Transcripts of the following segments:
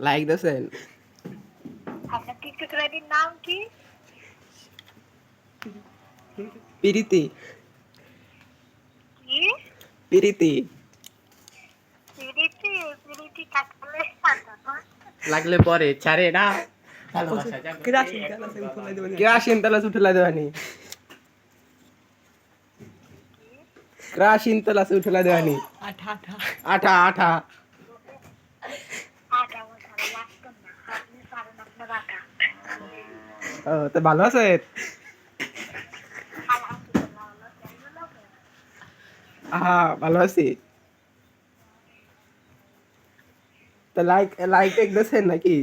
Like দিয়েছেন? আপনার টিকটকের আইডির নাম কি? প্রীতি। কি? প্রীতি। পিরিতি পিরিতি কাটলে সাদা না? লাগলে পরে ছাড়ে না। কেরাসিন তেল আছে উঠে দেওয়ানি। কেরাসিন তেল আছে উঠে দেওয়ানি। আঠা আঠা। আটা মশলা লাগতো না, আপনি পারেন আপনার আটা। ও তো ভালো আছে। আলহামদুলিল্লাহ ভালো আছি, আপনি ভালো আছেন? হ্যাঁ ভালো আছি। তো লাইক লাইক দিয়েছেন নাকি?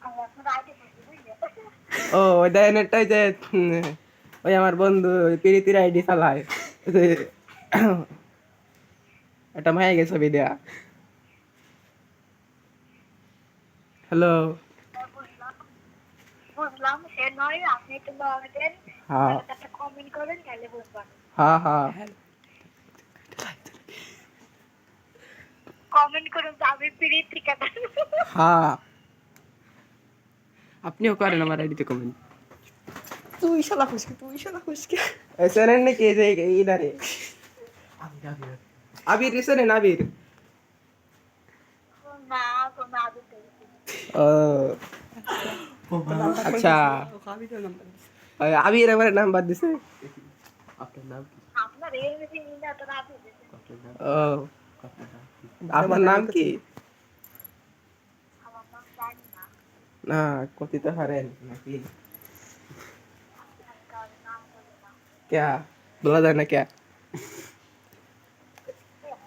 আমি আপনার আইডি করছি বুঝলেন? ও ওই ডাইনেরটাই যে ওই আমার বন্ধু প্রীতির আইডি চালায়। যে একটা মায়া গেছে ছবি দেয়া। হ্যালো। বুঝলাম বুঝলাম, সে নয়, আপনি একটু লগ দেন, হ্যাঁ একটা কমেন্ট করেন, তাহলে বুঝবেন। হ্যাঁ হ্যাঁ কমেন্ট করুন যে আমি পিরিতি কাটা। হ্যাঁ। আপনিও করেন আমার আইডিতে কমেন্ট। তুই শালা খুশকি এসএনএন নাকি এই যে ইদারে আবির রিসেনে আবির। না কোনো আদৌ পেয়েছি। ও আচ্ছা আবির আমার নাম্বার দিছে। আপনার নাম কি? আপনার এই মিটিং না তো রাতে দিয়েছে। ও আপনার নাম কি? আমার নাম জানি না, না কথিত হারেন নাকি আমি কারোর নাম বলি না। क्या बोला जाए ना क्या?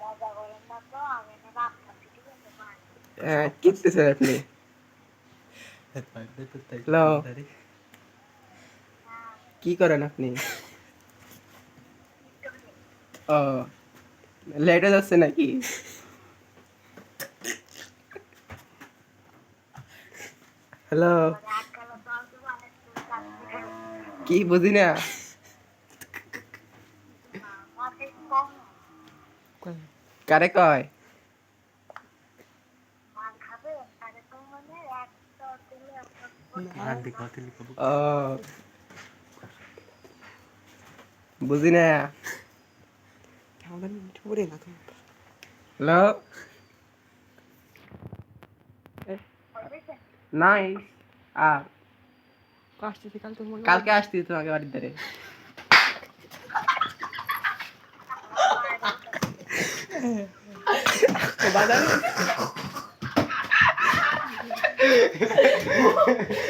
মজা করেন না তো, আমি না রাখতেছি, ঠিক আছে ভাই? कितने से अपने হ্যালো কি করেন আপনি? ও লেটে যাচ্ছে নাকি? হ্যালো আজকাল তো আমি অনেক কাজ কি বুঝি না। মাসে কম কারে কয়? মার খাবেন, তাহলে তো মানে একটা দিলে আপনার ও বুঝি না। Hello nice. আর কালকে আসছি তোমাকে বাড়ির ধারে। বাজারে